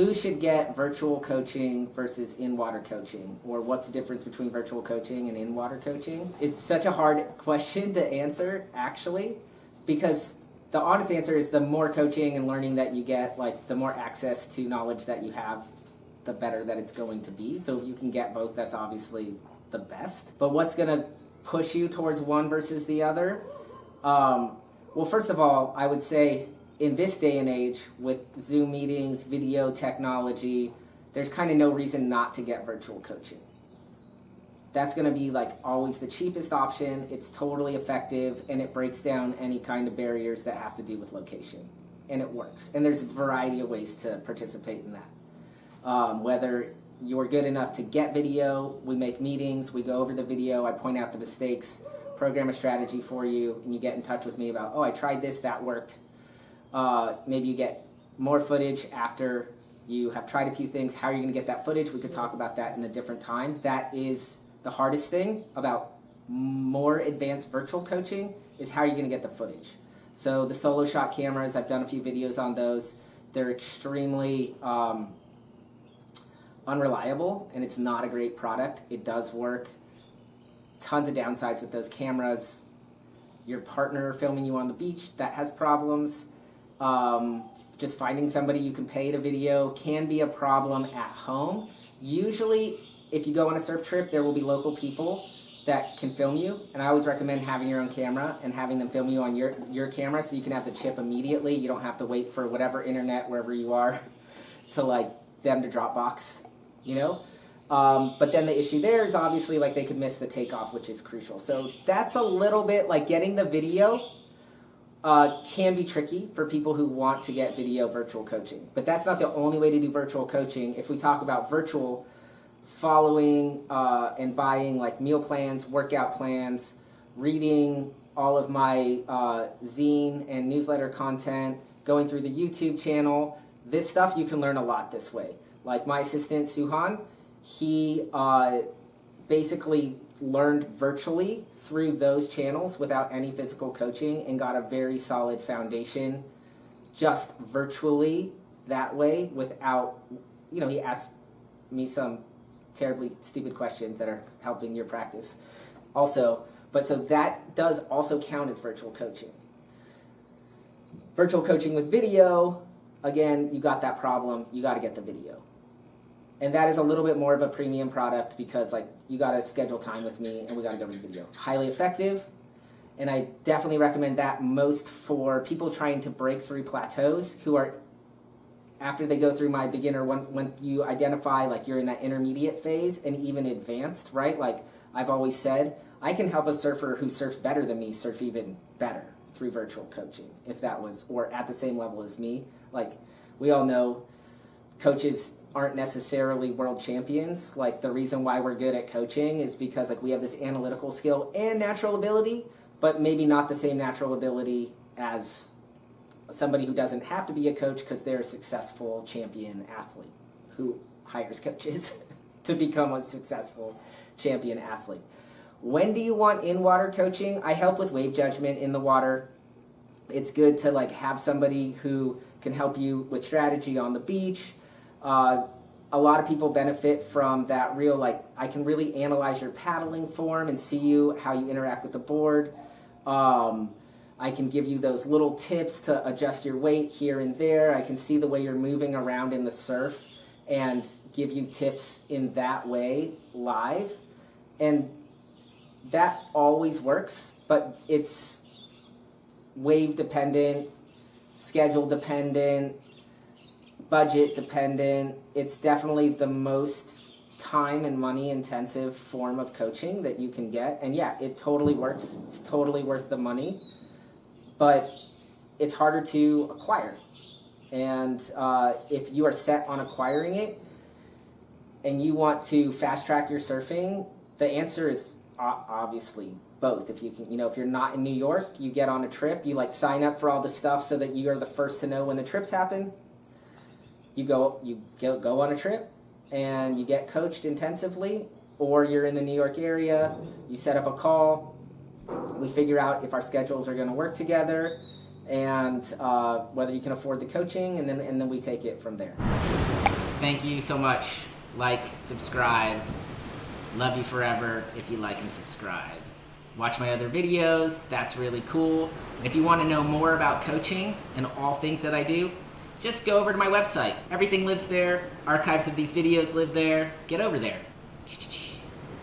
who should get virtual coaching versus in-water coaching? Or what's the difference between virtual coaching and in-water coaching? It's such a hard question to answer, actually, because the honest answer is the more coaching and learning that you get, like the more access to knowledge that you have, the better that it's going to be. So if you can get both, that's obviously the best. But what's going to push you towards one versus the other? Well, first of all, I would say in this day and age with Zoom meetings, video technology, there's kind of no reason not to get virtual coaching. That's going to be like always the cheapest option. It's totally effective, and it breaks down any kind of barriers that have to do with location. And it works. And there's a variety of ways to participate in that. Whether you're good enough to get video, we make meetings, we go over the video, I point out the mistakes, program a strategy for you, and you get in touch with me about, oh, I tried this, that worked. Maybe you get more footage after you have tried a few things. How are you going to get that footage? We could talk about that in a different time. That is the hardest thing about more advanced virtual coaching, is how are you going to get the footage. So the solo shot cameras, I've done a few videos on those. They're extremely unreliable, and it's not a great product. It does work. Tons of downsides with those cameras. Your partner filming you on the beach, that has problems. Just finding somebody you can pay to video can be a problem at home. Usually, if you go on a surf trip, there will be local people that can film you, and I always recommend having your own camera and having them film you on your camera so you can have the chip immediately. You don't have to wait for whatever internet, wherever you are, to like them to Dropbox, you know? But then the issue there is obviously like they could miss the takeoff, which is crucial. So that's a little bit like getting the video can be tricky for people who want to get video virtual coaching. But that's not the only way to do virtual coaching. If we talk about virtual, following and buying like meal plans, workout plans, reading all of my zine and newsletter content, going through the YouTube channel, this stuff you can learn a lot this way. Like my assistant, Suhan, he basically learned virtually through those channels without any physical coaching and got a very solid foundation just virtually that way without, you know, he asked me some terribly stupid questions that are helping your practice also. But so that does also count as virtual coaching. Virtual coaching with video, again, you got that problem, you got to get the video. And that is a little bit more of a premium product because like you got to schedule time with me and we got to go over the video. Highly effective, and I definitely recommend that most for people trying to break through plateaus who are, after they go through my beginner, when you identify like you're in that intermediate phase and even advanced, right? Like I've always said, I can help a surfer who surfs better than me surf even better through virtual coaching, if that was, or at the same level as me. Like we all know coaches aren't necessarily world champions. Like the reason why we're good at coaching is because like we have this analytical skill and natural ability, but maybe not the same natural ability as somebody who doesn't have to be a coach because they're a successful champion athlete who hires coaches to become a successful champion athlete. When do you want in-water coaching? I help with wave judgment in the water. It's good to like have somebody who can help you with strategy on the beach. A lot of people benefit from that real, like, I can really analyze your paddling form and see you, how you interact with the board. I can give you those little tips to adjust your weight here and there. I can see the way you're moving around in the surf and give you tips in that way live. And that always works, but it's wave dependent, schedule dependent, budget dependent. It's definitely the most time and money intensive form of coaching that you can get. And yeah, it totally works. It's totally worth the money, but it's harder to acquire. And if you are set on acquiring it and you want to fast track your surfing, the answer is obviously both. If you can, you know, if you're not in New York, you get on a trip, you like sign up for all the stuff so that you are the first to know when the trips happen. You go on a trip and you get coached intensively, or you're in the New York area, you set up a call, we figure out if our schedules are going to work together, and whether you can afford the coaching, and then we take it from there. Thank you so much. Like, subscribe. Love you forever if you like and subscribe. Watch my other videos, that's really cool. And if you want to know more about coaching and all things that I do, just go over to my website. Everything lives there. Archives of these videos live there. Get over there.